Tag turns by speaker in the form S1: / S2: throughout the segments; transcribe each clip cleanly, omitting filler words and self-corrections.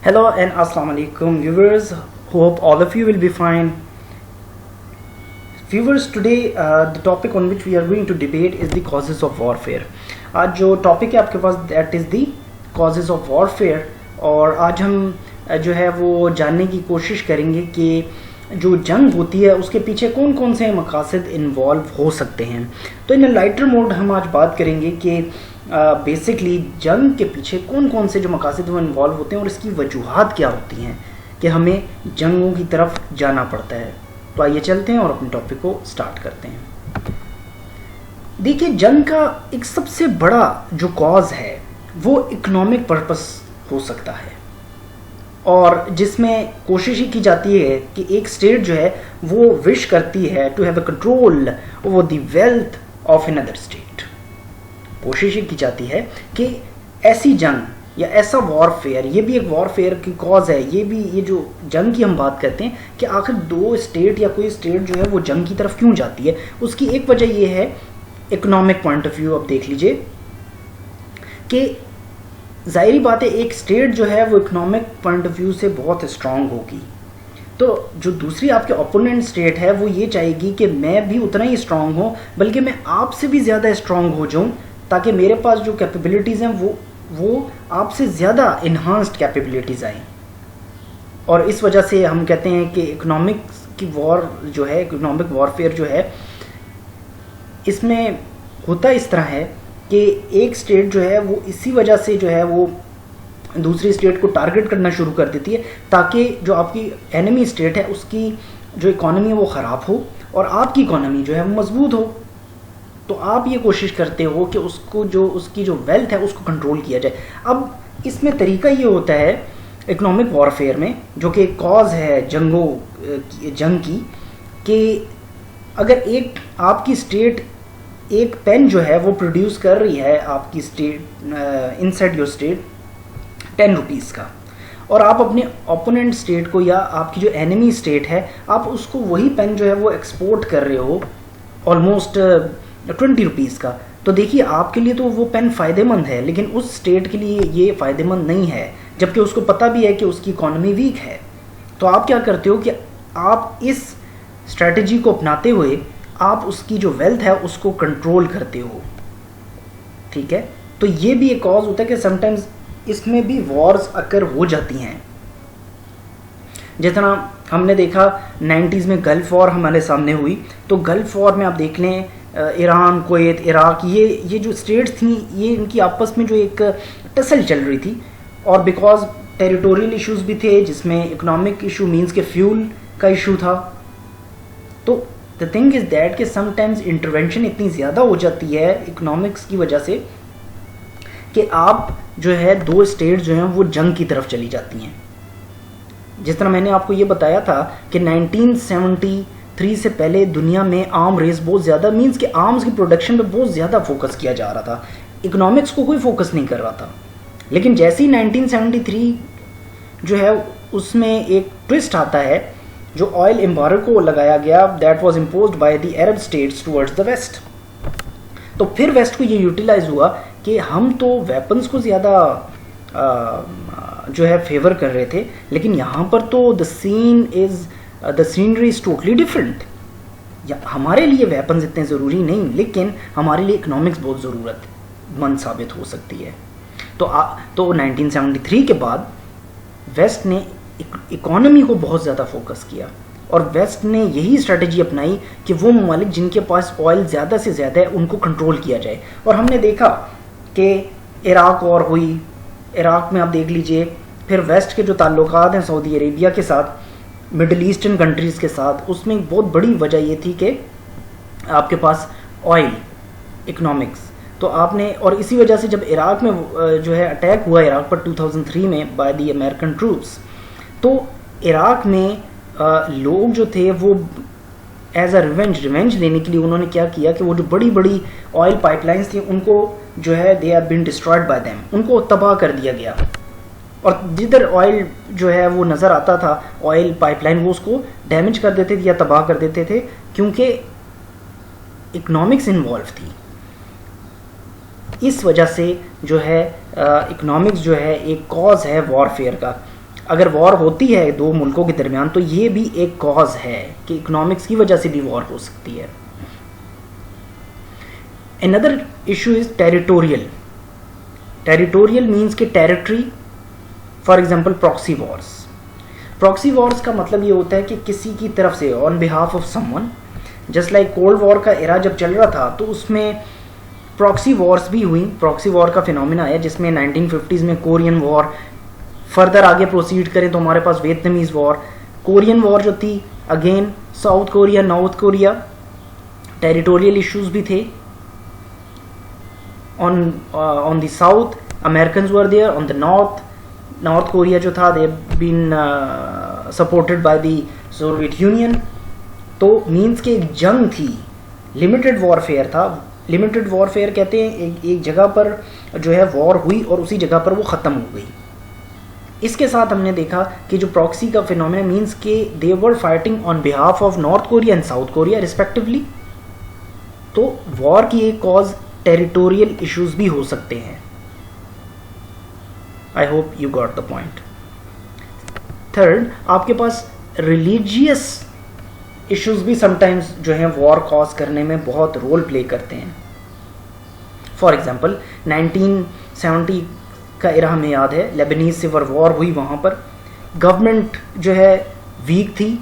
S1: Hello and Assalamu alaikum viewers. Hope all of you will be fine. Viewers, today the topic on which we are going to debate is the causes of warfare. आज जो topic है आपके पास that is the causes of warfare, और आज हम जो है वो जानने की कोशिश करेंगे कि जो जंग होती है उसके पीछे कौन कौन से मकासद इन्वॉल्व हो सकते हैं। तो इन लाइटर मोड हम आज बात करेंगे कि बेसिकली जंग के पीछे कौन कौन से जो मकासद वो इन्वॉल्व होते हैं और इसकी वजूहात क्या होती हैं कि हमें जंगों की तरफ जाना पड़ता है। तो आइए चलते हैं और अपने टॉपिक को स्टार्ट करते हैं। देखिए, जंग का एक सबसे बड़ा जो कॉज है वो इकोनॉमिक पर्पस हो सकता है, और जिसमें कोशिश ही की जाती है कि एक स्टेट जो है वो विश करती है to have a control over the wealth of another state. कोशिश ही की जाती है कि ऐसी जंग या ऐसा वॉरफेयर, ये भी एक वॉरफेयर की कॉज है। ये जो जंग की हम बात करते हैं कि आखिर दो स्टेट या कोई स्टेट जो है वो जंग की तरफ क्यों जाती है, उसकी एक वजह ये है इकोनॉमिक पॉइंट ऑफ व्यू। अब देख लीजिए कि जाहिर बात है एक स्टेट जो है वो इकोनॉमिक पॉइंट ऑफ व्यू से बहुत स्ट्रांग होगी, तो जो दूसरी आपके ओपोनेंट स्टेट है वो ये चाहेगी कि मैं भी उतना ही स्ट्रांग हूँ, बल्कि मैं आपसे भी ज़्यादा स्ट्रांग हो जाऊँ, ताकि मेरे पास जो कैपेबिलिटीज़ हैं वो आपसे ज़्यादा इन्हांस्ड कैपेबिलिटीज़ आएँ। और इस वजह से हम कहते हैं कि इकोनॉमिक्स की वॉर जो है, इकोनॉमिक वॉरफेयर जो है, इसमें होता इस तरह है कि एक स्टेट जो है वो इसी वजह से जो है वो दूसरी स्टेट को टारगेट करना शुरू कर देती है, ताकि जो आपकी एनिमी स्टेट है उसकी जो इकोनॉमी है वो ख़राब हो और आपकी इकोनॉमी जो है वो मजबूत हो। तो आप ये कोशिश करते हो कि उसकी जो वेल्थ है उसको कंट्रोल किया जाए। अब इसमें तरीका ये होता है इकोनॉमिक वॉरफेयर में, जो कि एक कॉज है जंग की, कि अगर एक आपकी स्टेट एक पेन जो है वो प्रोड्यूस कर रही है आपकी state inside your state 10 rupees का, और आप अपने ओपोनेंट स्टेट को या आपकी जो एनिमी स्टेट है आप उसको वही पेन जो है वो एक्सपोर्ट कर रहे हो ऑलमोस्ट 20 रुपीज़ का, तो देखिए आपके लिए तो वो पेन फ़ायदेमंद है, लेकिन उस स्टेट के लिए ये फ़ायदेमंद नहीं है, जबकि उसको पता भी है कि उसकी इकोनॉमी वीक है। तो आप क्या करते हो कि आप इस स्ट्रैटेजी को अपनाते हुए आप उसकी जो वेल्थ है उसको कंट्रोल करते हो। ठीक है, तो ये भी एक कॉज होता है कि समटाइम्स इसमें भी वॉर्स अकर हो जाती हैं। जितना हमने देखा 90s में गल्फ वॉर हमारे सामने हुई, तो गल्फ वॉर में आप देख लें ईरान, कुवैत, इराक, ये जो स्टेट्स थी ये इनकी आपस में जो एक टसल चल रही थी, और बिकॉज टेरिटोरियल इश्यूज भी थे जिसमें इकोनॉमिक इशू मीन्स के फ्यूल का इशू था। तो द थिंग इज़ दैट कि समटाइम्स इंटरवेंशन इतनी ज़्यादा हो जाती है इकोनॉमिक्स की वजह से कि आप जो है दो स्टेट जो हैं वो जंग की तरफ चली जाती हैं। जिस तरह मैंने आपको ये बताया था कि 1973 से पहले दुनिया में आर्म रेस बहुत ज़्यादा, मींस कि आर्म्स की प्रोडक्शन पे बहुत ज़्यादा फोकस किया जा रहा था, इकोनॉमिक्स को कोई फोकस नहीं कर रहा था। लेकिन जैसे ही 1973 जो है उसमें एक ट्विस्ट आता है, जो ऑयल एम्बार्गो लगाया गया, that was imposed by the Arab states towards the West. तो फिर वेस्ट को ये यूटिलाइज हुआ कि हम तो वेपन्स को ज़्यादा जो है फेवर कर रहे थे, लेकिन यहाँ पर तो the scenery is totally different. या हमारे लिए वेपन्स इतने ज़रूरी नहीं, लेकिन हमारे लिए इकोनॉमिक्स बहुत ज़रूरतमंद साबित हो सकती है। तो 1973 के बाद वेस्ट ने इकोनॉमी को बहुत ज़्यादा फोकस किया, और वेस्ट ने यही स्ट्रेटजी अपनाई कि वो ममालिक जिनके पास ऑयल ज़्यादा से ज़्यादा है उनको कंट्रोल किया जाए। और हमने देखा कि इराक वॉर हुई, इराक में आप देख लीजिए, फिर वेस्ट के जो ताल्लुकात हैं सऊदी अरेबिया के साथ, मिडल ईस्टर्न कंट्रीज़ के साथ, उसमें एक बहुत बड़ी वजह ये थी कि आपके पास ऑयल इकोनॉमिक्स। तो आपने, और इसी वजह से जब इराक में जो है अटैक हुआ इराक पर 2003 में बाय द अमेरिकन ट्रूप्स, तो इराक में लोग जो थे वो एज अ रिवेंज लेने के लिए उन्होंने क्या किया कि वो जो बड़ी बड़ी ऑयल पाइपलाइंस थी उनको जो है they are been destroyed by them, उनको तबाह कर दिया गया। और जिधर ऑयल जो है वो नज़र आता था ऑयल पाइपलाइन, वो उसको डैमेज कर देते थे या तबाह कर देते थे, क्योंकि इकोनॉमिक्स इन्वॉल्व थी। इस वजह से जो है इकोनॉमिक्स जो है एक कॉज है वॉरफेयर का। अगर वॉर होती है दो मुल्कों के दरमियान तो ये भी एक कॉज है कि इकोनॉमिक्स की वजह से भी वॉर हो सकती है। Another issue is territorial. Territorial means कि territory, for example proxy wars. Proxy wars का मतलब ये होता है कि किसी की तरफ से on behalf of someone, just like cold war का एरा जब चल रहा था तो उसमें प्रॉक्सी वॉर्स भी हुई। प्रॉक्सी वॉर का फिनोमिना है जिसमें 1950s में कोरियन वॉर, फर्दर आगे प्रोसीड करें तो हमारे पास वियतनामीज वॉर। कोरियन वॉर जो थी again South Korea North Korea, territorial issues भी थे। On the south Americans were there, on the North Korea जो था they been supported by the Soviet Union. तो मीन्स कि एक जंग थी, लिमिटेड वॉरफेयर था। लिमिटेड वॉरफेयर कहते हैं एक जगह पर जो है वॉर हुई और उसी जगह पर वो ख़त्म हो गई। इसके साथ हमने देखा कि जो प्रॉक्सी का फिनोमेना मीन्स के they were fighting on behalf of North Korea and South Korea respectively. तो वॉर की एक कॉज टेरिटोरियल इश्यूज भी हो सकते हैं। I hope you got the point. Third, आपके पास रिलीजियस इश्यूज भी समटाइम्स जो हैं वॉर कॉज करने में बहुत रोल प्ले करते हैं। फॉर एग्जाम्पल 1970 का एरा हमें याद है, लेबनीज सिविल वॉर हुई। वहाँ पर गवर्नमेंट जो है वीक थी।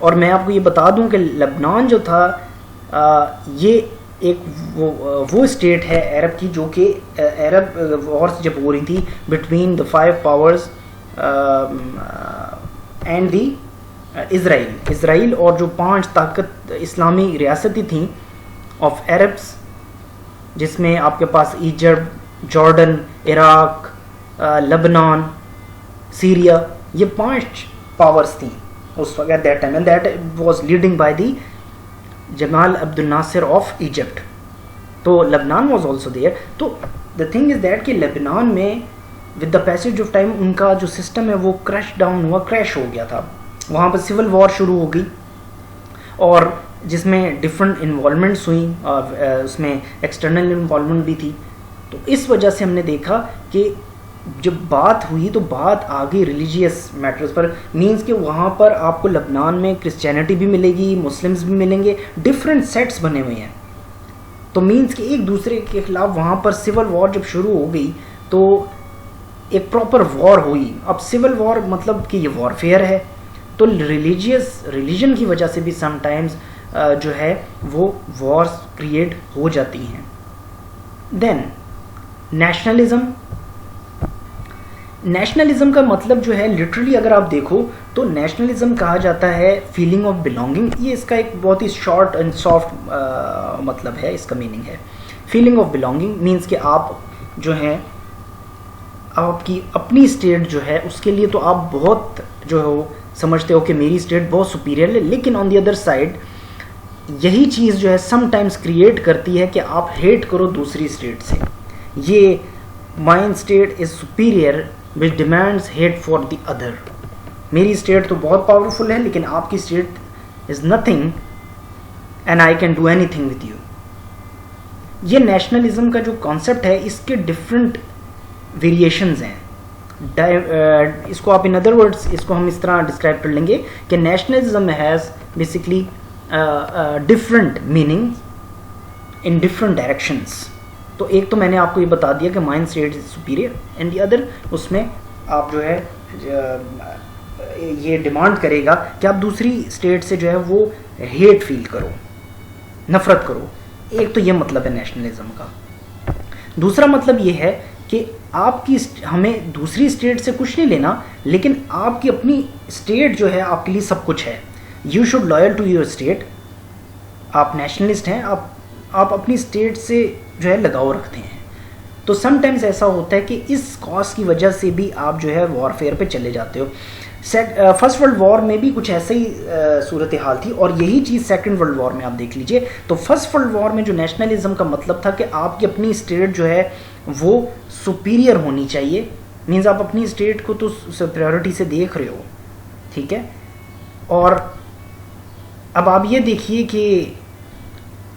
S1: और मैं आपको ये बता दूं कि लेबनान जो था ये एक वो स्टेट है अरब की जो कि अरब वॉर्स जब हो रही थी between the 5 powers and the Israel और जो 5 ताकत इस्लामी रियासतें थीं ऑफ अरब्स, जिसमें आपके पास Egypt, Jordan, Iraq, Lebanon, Syria, ये 5 पावर्स थी उस वक्त that time, and that was leading by the Jamal Abdul Nasser of Egypt. तो लेबनान वाज आल्सो देयर। तो द थिंग इज दैट कि लेबनान में with the passage of time उनका जो सिस्टम है वो क्रैश डाउन हुआ, क्रैश हो गया था। वहाँ पर सिविल वॉर शुरू हो गई और जिसमें डिफरेंट इन्वॉल्वमेंट्स हुई और उसमें एक्सटर्नल इन्वॉल्वमेंट भी थी। तो इस वजह से हमने देखा कि जब बात हुई तो बात आ गई रिलीजियस मैटर्स पर। मींस कि वहाँ पर आपको लेबनान में क्रिश्चियनिटी भी मिलेगी, मुस्लिम्स भी मिलेंगे, डिफरेंट सेट्स बने हुए हैं। तो मींस कि एक दूसरे के खिलाफ वहाँ पर सिविल वॉर जब शुरू हो गई तो एक प्रॉपर वॉर हुई। अब सिविल वॉर मतलब कि ये वॉरफेयर है। तो रिलीजन की वजह से भी समटाइम्स जो है वो वॉर्स क्रिएट हो जाती हैं। देन नेशनलिज्म का मतलब जो है लिटरली अगर आप देखो तो नेशनलिज्म कहा जाता है फीलिंग ऑफ बिलोंगिंग। ये इसका एक बहुत ही शॉर्ट एंड सॉफ्ट मतलब है, इसका मीनिंग है फीलिंग ऑफ बिलोंगिंग। मीन्स कि आप जो हैं आपकी अपनी स्टेट जो है उसके लिए तो आप बहुत जो हो समझते हो कि मेरी स्टेट बहुत सुपीरियर है, लेकिन ऑन द अदर साइड यही चीज़ जो है समटाइम्स क्रिएट करती है कि आप हेट करो दूसरी स्टेट से। ये mine state is superior which demands hate for the other. मेरी स्टेट तो बहुत पावरफुल है लेकिन आपकी state is nothing and I can do anything with you. ये नेशनलिज्म का जो कॉन्सेप्ट है इसके डिफरेंट वेरिएशंस हैं। इसको आप इन अदर वर्ड्स इसको हम इस तरह डिस्क्राइब कर लेंगे कि nationalism has basically different meaning in different directions. तो एक तो मैंने आपको ये बता दिया कि mind state is superior and the other उसमें आप जो है ये डिमांड करेगा कि आप दूसरी स्टेट से जो है वो हेट फील करो, नफरत करो। एक तो ये मतलब है नेशनलिज्म का। दूसरा मतलब ये है कि आपकी हमें दूसरी स्टेट से कुछ नहीं लेना, लेकिन आपकी अपनी स्टेट जो है आपके लिए सब कुछ है। You should loyal to your state. आप नेशनलिस्ट हैं, आप अपनी स्टेट से जो है लगाव रखते हैं। तो समटाइम्स ऐसा होता है कि इस कॉज की वजह से भी आप जो है वॉरफेयर पे चले जाते हो। फर्स्ट वर्ल्ड वॉर में भी कुछ ऐसे ही सूरत हाल थी और यही चीज़ सेकंड वर्ल्ड वॉर में आप देख लीजिए। तो फर्स्ट वर्ल्ड वॉर में जो नेशनलिज्म का मतलब था कि आपकी अपनी स्टेट जो है वो सुपीरियर होनी चाहिए। मीन्स आप अपनी स्टेट को तो सुपीरियरिटी से देख रहे हो, ठीक है। और अब आप ये देखिए कि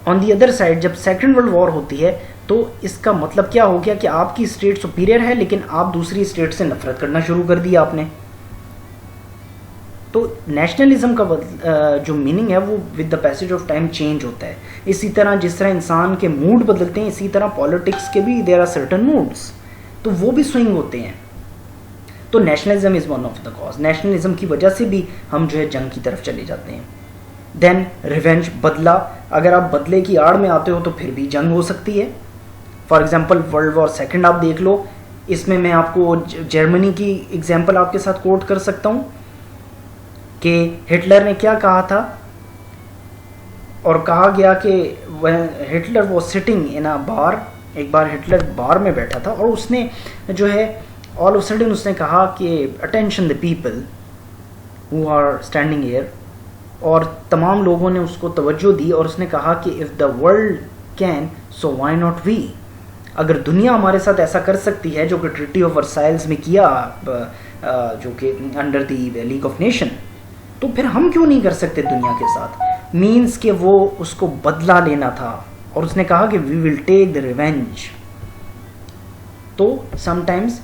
S1: ऑन दी अदर साइड जब सेकंड वर्ल्ड वॉर होती है तो इसका मतलब क्या हो गया कि आपकी स्टेट सुपीरियर है लेकिन आप दूसरी स्टेट से नफरत करना शुरू कर दिया आपने। तो नेशनलिज्म का जो मीनिंग है वो with the passage of time change होता है। इसी तरह जिस तरह इंसान के मूड बदलते हैं, इसी तरह पॉलिटिक्स के भी देयर आर सर्टेन मूड्स, तो वो भी स्विंग होते हैं। तो nationalism is one of the cause. Nationalism की वजह से भी हम जो है जंग की तरफ चले जाते हैं। देन रिवेंज, बदला। अगर आप बदले की आड़ में आते हो तो फिर भी जंग हो सकती है। For example world war second आप देख लो, इसमें मैं आपको जर्मनी की एग्जाम्पल आपके साथ कोट कर सकता हूँ कि हिटलर ने क्या कहा था, और कहा गया कि वह हिटलर वो सिटिंग इन अ बार, एक बार हिटलर बार में बैठा था और उसने जो है ऑल ऑफ सडन उसने कहा कि attention the people who are standing here, और तमाम लोगों ने उसको तवज्जो दी और उसने कहा कि if the world can so why not we. अगर दुनिया हमारे साथ ऐसा कर सकती है जो कि ट्रीटी ऑफ वर्साइल्स में किया, जो कि under the league of nation, तो फिर हम क्यों नहीं कर सकते दुनिया के साथ। मीन्स कि वो उसको बदला लेना था और उसने कहा कि we will take the revenge. तो समटाइम्स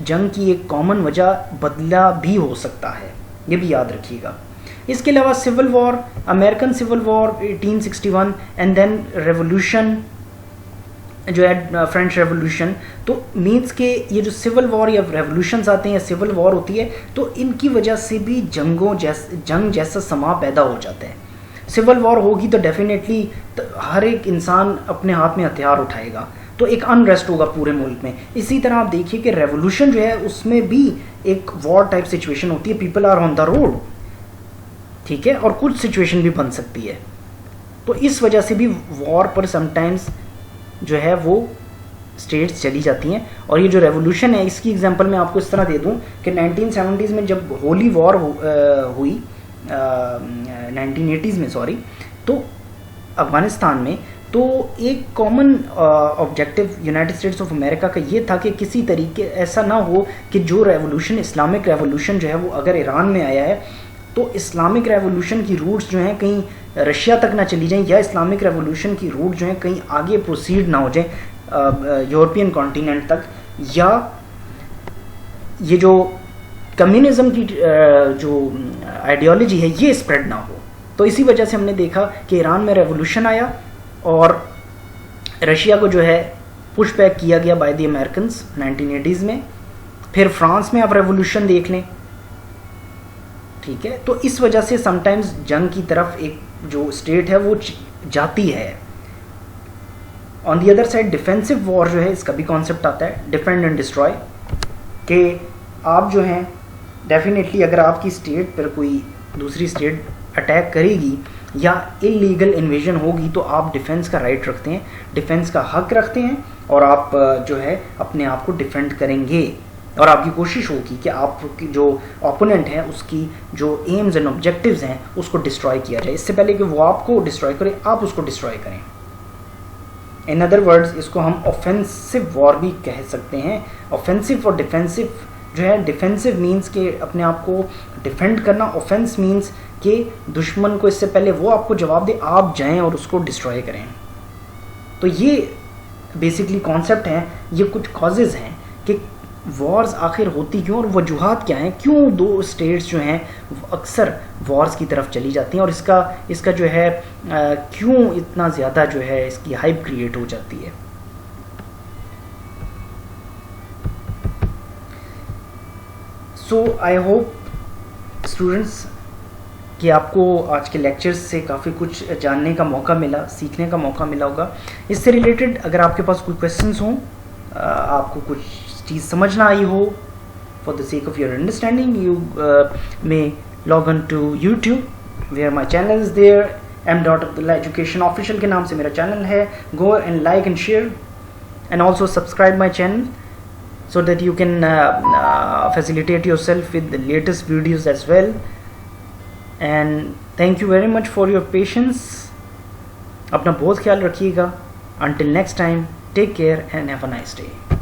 S1: जंग की एक कॉमन वजह बदला भी हो सकता है, ये भी याद रखिएगा। इसके अलावा civil war, American civil war 1861 and then revolution जो है फ्रेंच रेवोल्यूशन, तो मीन्स के ये जो सिविल वॉर या रेवोल्यूशंस आते हैं या सिविल वॉर होती है, तो इनकी वजह से भी जंग जैसा समा पैदा हो जाता है। सिविल वॉर होगी तो डेफिनेटली हर एक इंसान अपने हाथ में हथियार उठाएगा, तो एक अनरेस्ट होगा पूरे मुल्क में। इसी तरह आप देखिए कि रेवोल्यूशन जो है उसमें भी एक वॉर टाइप सिचुएशन होती है, people are on the road, ठीक है, और कुछ सिचुएशन भी बन सकती है। तो इस वजह से भी वॉर पर समटाइम्स जो है वो स्टेट्स चली जाती हैं। और ये जो रेवोल्यूशन है इसकी एग्जांपल मैं आपको इस तरह दे दूं कि 1970s में जब होली वॉर हुई 1980s में सॉरी, तो अफगानिस्तान में, तो एक common objective United states of America का ये था कि किसी तरीके ऐसा ना हो कि जो रेवोल्यूशन, इस्लामिक रेवोल्यूशन जो है वो अगर ईरान में आया है तो इस्लामिक रेवोल्यूशन की रूट्स जो हैं कहीं रशिया तक ना चली जाएं, या इस्लामिक रेवोल्यूशन की रूट जो है कहीं आगे प्रोसीड ना हो जाए यूरोपियन कॉन्टिनेंट तक, या ये जो कम्युनिज्म की जो आइडियोलॉजी है ये स्प्रेड ना हो। तो इसी वजह से हमने देखा कि ईरान में रेवोल्यूशन आया और रशिया को जो है पुश बैक किया गया बाय द अमेरिकन्स 1980s में। फिर फ्रांस में आप रेवोल्यूशन देख लें, ठीक है। तो इस वजह से समटाइम्स जंग की तरफ एक जो स्टेट है वो जाती है। On the other side defensive war जो है इसका भी कॉन्सेप्ट आता है, डिफेंड एंड डिस्ट्रॉय, कि आप जो हैं डेफिनेटली अगर आपकी स्टेट पर कोई दूसरी स्टेट अटैक करेगी या इलीगल इन्वेजन होगी तो आप डिफेंस का राइट रखते हैं, डिफेंस का हक रखते हैं, और आप जो है अपने आप को डिफेंड करेंगे और आपकी कोशिश होगी कि आप जो ओपोनेंट है उसकी जो एम्स एंड ऑब्जेक्टिव्स हैं उसको डिस्ट्रॉय किया जाए, इससे पहले कि वो आपको डिस्ट्रॉय करे आप उसको डिस्ट्रॉय करें। इन अदर वर्ड्स इसको हम ऑफेंसिव वॉर भी कह सकते हैं। ऑफेंसिव और डिफेंसिव जो है, डिफेंसिव मीन्स के अपने आप को डिफेंड करना, ऑफेंस मीन्स कि दुश्मन को इससे पहले वो आपको जवाब दे आप जाएं और उसको डिस्ट्रॉय करें। तो ये बेसिकली कॉन्सेप्ट हैं, ये कुछ कॉजेज़ हैं कि वॉर्स आखिर होती क्यों और वजूहात क्या हैं, क्यों दो स्टेट्स जो हैं अक्सर वॉर्स की तरफ चली जाती हैं, और इसका जो है क्यों इतना ज़्यादा जो है इसकी हाइप क्रिएट हो जाती है। सो आई होप स्टूडेंट्स कि आपको आज के लेक्चर्स से काफ़ी कुछ जानने का मौका मिला, सीखने का मौका मिला होगा। इससे रिलेटेड अगर आपके पास कोई क्वेश्चंस हों, आपको कुछ चीज़ समझ ना आई हो, for the sake of your understanding you may log on to YouTube where my channel is there, m.abdullah education official के नाम से मेरा चैनल है। Go and like and share and also subscribe my channel so that you can facilitate yourself with the latest videos as well. And thank you very much for your patience. अपना बहुत ख्याल रखिएगा. Until next time, take care and have a nice day.